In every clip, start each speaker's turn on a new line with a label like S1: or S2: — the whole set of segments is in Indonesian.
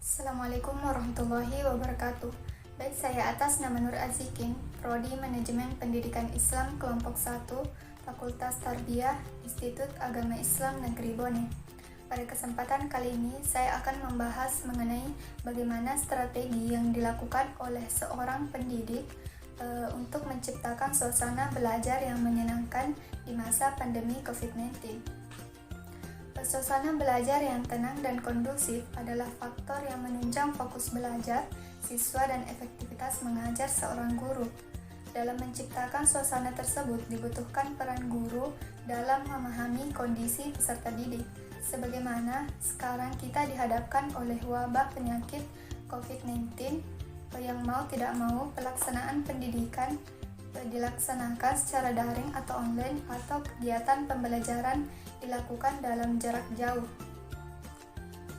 S1: Assalamualaikum warahmatullahi wabarakatuh. Baik, saya atas nama Nur Azikin, Prodi Manajemen Pendidikan Islam Kelompok 1, Fakultas Tarbiyah, Institut Agama Islam Negeri Bone. Pada kesempatan kali ini, saya akan membahas mengenai bagaimana strategi yang dilakukan oleh seorang pendidik untuk menciptakan suasana belajar yang menyenangkan di masa pandemi COVID-19. Suasana belajar yang tenang dan kondusif adalah faktor yang menunjang fokus belajar siswa dan efektivitas mengajar seorang guru. Dalam menciptakan suasana tersebut dibutuhkan peran guru dalam memahami kondisi peserta didik. Sebagaimana sekarang kita dihadapkan oleh wabah penyakit COVID-19 yang mau tidak mau pelaksanaan pendidikan dilaksanakan secara daring atau online atau kegiatan pembelajaran dilakukan dalam jarak jauh,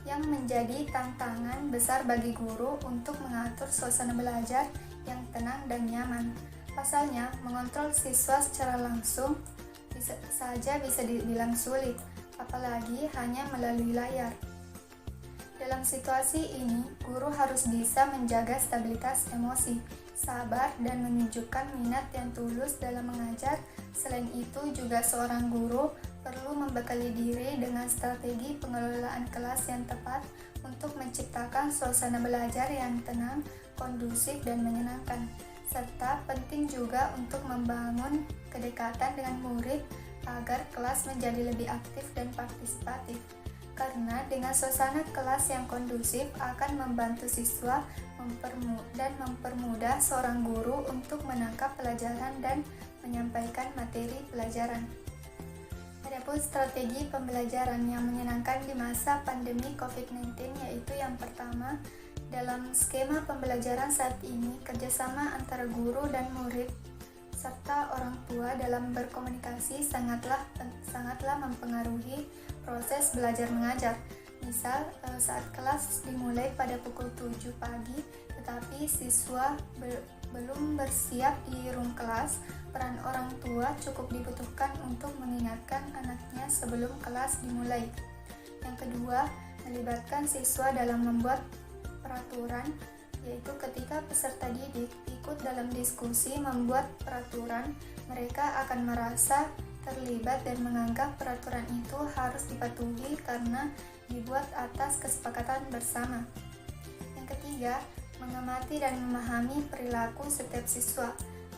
S1: yang menjadi tantangan besar bagi guru untuk mengatur suasana belajar yang tenang dan nyaman. Pasalnya, mengontrol siswa secara langsung bisa dibilang sulit, apalagi hanya melalui layar. Dalam situasi ini, guru harus bisa menjaga stabilitas emosi, sabar, dan menunjukkan minat yang tulus dalam mengajar. Selain itu, juga seorang guru perlu membekali diri dengan strategi pengelolaan kelas yang tepat untuk menciptakan suasana belajar yang tenang, kondusif, dan menyenangkan. Serta penting juga untuk membangun kedekatan dengan murid agar kelas menjadi lebih aktif dan partisipatif. Karena dengan suasana kelas yang kondusif akan membantu siswa dan mempermudah seorang guru untuk menangkap pelajaran dan menyampaikan materi pelajaran. Adapun strategi pembelajaran yang menyenangkan di masa pandemi COVID-19 yaitu yang pertama, dalam skema pembelajaran saat ini, kerjasama antara guru dan murid serta orang tua dalam berkomunikasi sangatlah mempengaruhi proses belajar mengajar. Misal, saat kelas dimulai pada pukul 7 pagi, tetapi siswa belum bersiap di room kelas, peran orang tua cukup dibutuhkan untuk mengingatkan anaknya sebelum kelas dimulai. Yang kedua, melibatkan siswa dalam membuat peraturan, yaitu ketika peserta didik ikut dalam diskusi membuat peraturan, mereka akan merasa terlibat dan menganggap peraturan itu harus dipatuhi karena dibuat atas kesepakatan bersama. Yang ketiga, mengamati dan memahami perilaku setiap siswa.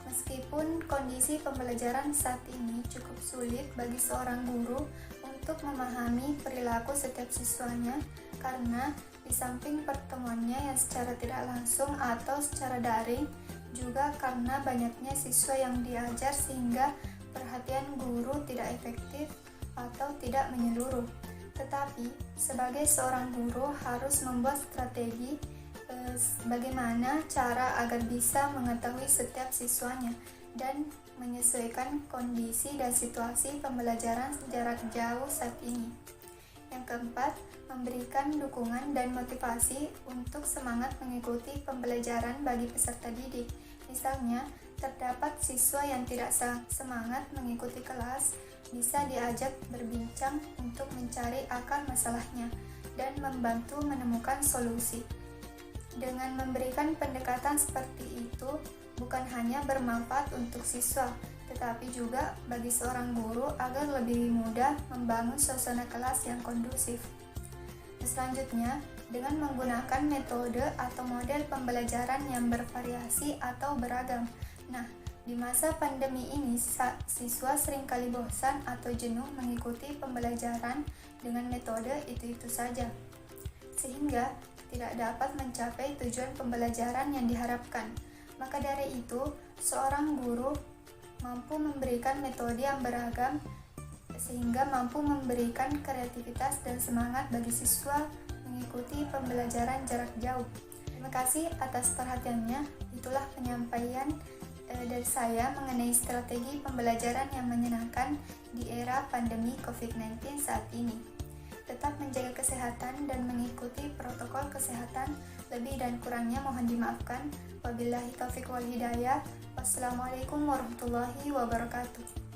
S1: Meskipun kondisi pembelajaran saat ini cukup sulit bagi seorang guru untuk memahami perilaku setiap siswanya, karena di samping pertemuannya yang secara tidak langsung atau secara daring, juga karena banyaknya siswa yang diajar sehingga perhatian guru tidak efektif atau tidak menyeluruh. Tetapi, sebagai seorang guru harus membuat strategi bagaimana cara agar bisa mengetahui setiap siswanya dan menyesuaikan kondisi dan situasi pembelajaran jarak jauh saat ini. Yang keempat, memberikan dukungan dan motivasi untuk semangat mengikuti pembelajaran bagi peserta didik. Misalnya, terdapat siswa yang tidak semangat mengikuti kelas, bisa diajak berbincang untuk mencari akar masalahnya dan membantu menemukan solusi. Dengan memberikan pendekatan seperti itu, bukan hanya bermanfaat untuk siswa, tetapi juga bagi seorang guru agar lebih mudah membangun suasana kelas yang kondusif. Selanjutnya, dengan menggunakan metode atau model pembelajaran yang bervariasi atau beragam. Nah, di masa pandemi ini, siswa seringkali bosan atau jenuh mengikuti pembelajaran dengan metode itu-itu saja, sehingga tidak dapat mencapai tujuan pembelajaran yang diharapkan. Maka dari itu, seorang guru mampu memberikan metode yang beragam sehingga mampu memberikan kreativitas dan semangat bagi siswa mengikuti pembelajaran jarak jauh. Terima kasih atas perhatiannya. Itulah penyampaian dari saya mengenai strategi pembelajaran yang menyenangkan di era pandemi COVID-19 saat ini. Tetap menjaga kesehatan dan mengikuti protokol kesehatan. Lebih dan kurangnya mohon dimaafkan. Wabillahi taufiq wal hidayah. Wassalamualaikum warahmatullahi wabarakatuh.